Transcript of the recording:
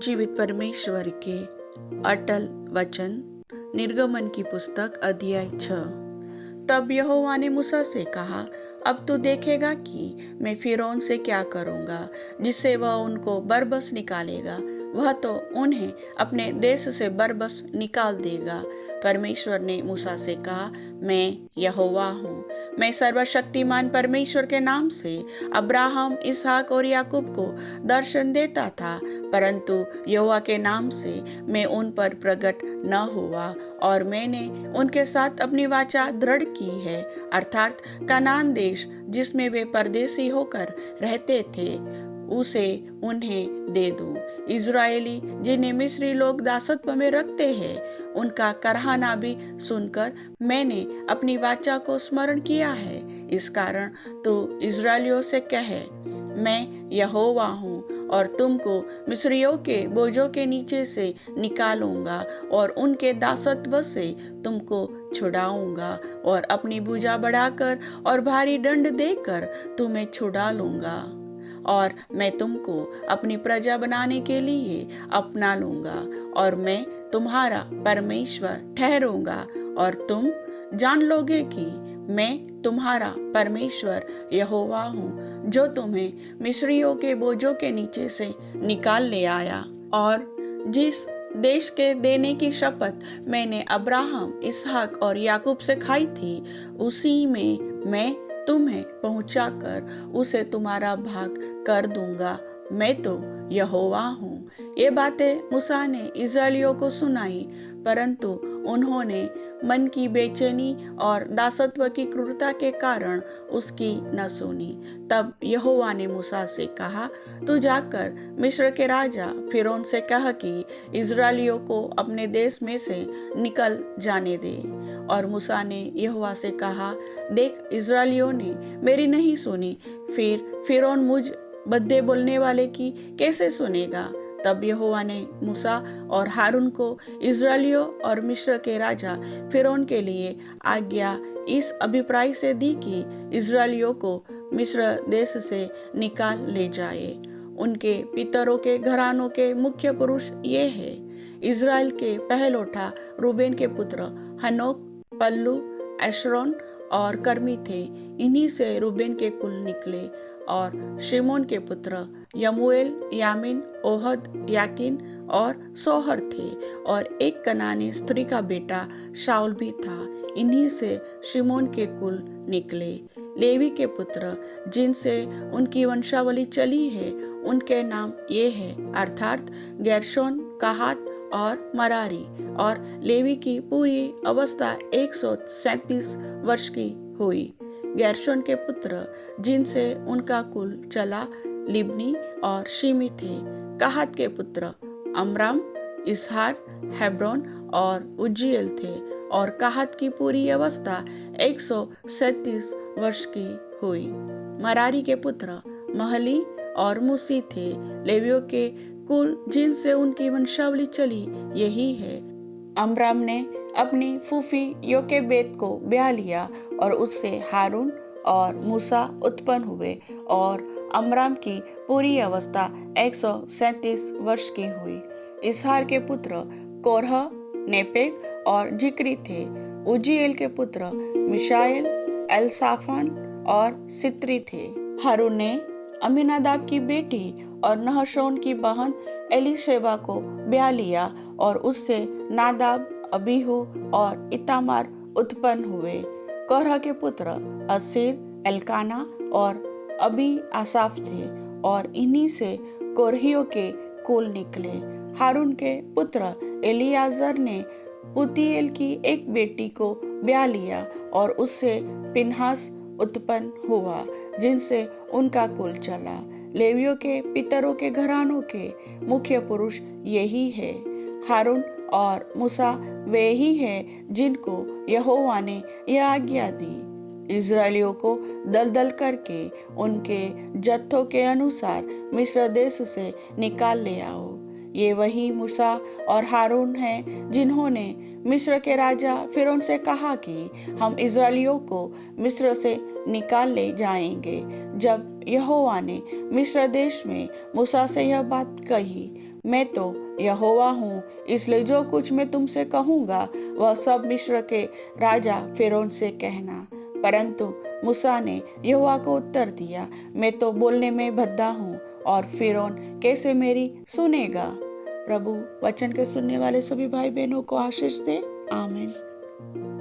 जीवित परमेश्वर के अटल वचन। निर्गमन की पुस्तक अध्याय 6। तब यहोवा ने मूसा से कहा, अब तू देखेगा कि मैं फिरौन से क्या करूंगा, जिससे वह उनको बरबस निकालेगा। वह तो उन्हें अपने देश से बरबस निकाल देगा। परमेश्वर ने मूसा से कहा, मैं यहोवा हूँ। मैं सर्वशक्तिमान परमेश्वर के नाम से अब्राहम, इसहाक और याकूब को दर्शन देता था, परंतु यहोवा के नाम से मैं उन पर प्रकट न हुआ, और मैंने उनके साथ अपनी वाचा दृढ़ की है, अर्थात कनान देश जिसमें वे परदेसी होकर रहते थे, उसे उन्हें दे दूं। इजरायली जिन्हें मिस्री लोग दासत्व में रखते हैं, उनका कराहना भी सुनकर मैंने अपनी वाचा को स्मरण किया है। इस कारण तो इजरायलियों से कहे, मैं यहोवा हूँ, और तुमको मिस्रियों के बोझों के नीचे से निकालूंगा और उनके दासत्व से तुमको छुड़ाऊंगा, और अपनी भुजा बढ़ाकर और भारी दंड देकर तुम्हें छुड़ा लूंगा, और मैं तुमको अपनी प्रजा बनाने के लिए अपना लूंगा, और मैं तुम्हारा परमेश्वर ठहरूंगा, और तुम जान लोगे कि मैं तुम्हारा परमेश्वर यहोवा हूँ, जो तुम्हें मिस्रियों के बोझों के नीचे से निकाल ले आया। और जिस देश के देने की शपथ मैंने अब्राहम, इसहाक और याकूब से खाई थी, उसी में मैं तुम्हें पहुंचाकर उसे तुम्हारा भाग कर दूंगा। मैं तो यहोवा हूँ। ये बातें मूसा ने इस्राएलियों को सुनाई, परंतु उन्होंने मन की बेचैनी और दासत्व की क्रूरता के कारण उसकी न सुनी। तब यहोवा ने मूसा से कहा, तू जाकर मिस्र के राजा फिरौन से कह कि इस्राएलियों को अपने देश में से निकल जाने दे। और मूसा ने यहोवा से कहा, देख, इस्राएलियों ने मेरी नहीं सुनी, फिर फिरौन मुझ बद्दे बोलने वाले की कैसे सुनेगा। तब यहोवा ने मूसा और हारून को इस्राएलियों और मिस्र के राजा फिरौन के लिए आज्ञा इस अभिप्राय से दी कि इस्राएलियों को मिस्र देश से निकाल ले जाए। उनके पितरों के घरानों के मुख्य पुरुष ये है। इस्राएल के पहलौठा रूबेन के पुत्र हनोक, पल्लू, एशरोन और कर्मी थे। इन्हीं से रूबेन के कुल निकले। और शिमोन के पुत्र यमूएल, यामीन, ओहद, याकीन और सोहर थे। और एक कनानी स्त्री का बेटा शाऊल भी था। इन्हीं से शिमोन के कुल निकले। लेवी के पुत्र जिनसे उनकी वंशावली चली है, उनके नाम ये है, अर्थात गेर्शोन, कहात और मरारी। और लेवी की पूरी अवस्था 137 वर्ष की हुई। गेर्शोन के पुत्र जिनसे उनका कुल चला, लिब्नी और शिमी थे। कहात के पुत्र अमराम, इसहार, हेब्रोन और उज्जीएल थे। और कहात की पूरी अवस्था 137 वर्ष की हुई। मरारी के पुत्र महली और मूसी थे। लेवियों के कुल जिनसे उनकी वंशावली चली यही है। अमराम ने अपनी फूफी योकेबेद को ब्याह लिया, और उससे हारून और मूसा उत्पन्न हुए। और अमराम की पूरी अवस्था 137 वर्ष की हुई। इसहार के पुत्र कोरह, नेपेग और जिक्री थे। उज्जीएल के पुत्र मिशाएल, एलसाफान और सित्री थे। हारून ने अमीनादाब की बेटी और नहशोन की बहन एलीशेबा को ब्याह लिया, और उससे नादाब, अबीहू और इतामार उत्पन्न हुए। कोरह के पुत्र असीर, एल्काना और अबी आसाफ थे। और इन्हीं से कोरहियों के कुल निकले। हारून के पुत्र एलियाजर ने पुतीएल की एक बेटी को ब्याह लिया, और उससे पिनहास उत्पन्न हुआ, जिनसे उनका कुल चला। लेवियों के पितरों के घरानों के मुख्य पुरुष यही है। हारून और मूसा वे ही हैं जिनको यहोवा ने यह आज्ञा दी, इस्राएलियों को दलदल करके उनके जत्थों के अनुसार मिस्र देश से निकाल ले आओ। ये वही मूसा और हारून हैं जिन्होंने मिस्र के राजा फिरौन से कहा कि हम इस्राएलियों को मिस्र से निकाल ले जाएंगे। जब यहोवा ने मिस्र देश में मूसा से यह बात कही, मैं तो यहोवा हूँ, इसलिए जो कुछ मैं तुमसे कहूँगा वह सब मिस्र के राजा फिरौन से कहना। परंतु मूसा ने यहोवा को उत्तर दिया, मैं तो बोलने में भद्दा हूँ और फिरौन कैसे मेरी सुनेगा। प्रभु वचन के सुनने वाले सभी भाई बहनों को आशीष दे। आमीन।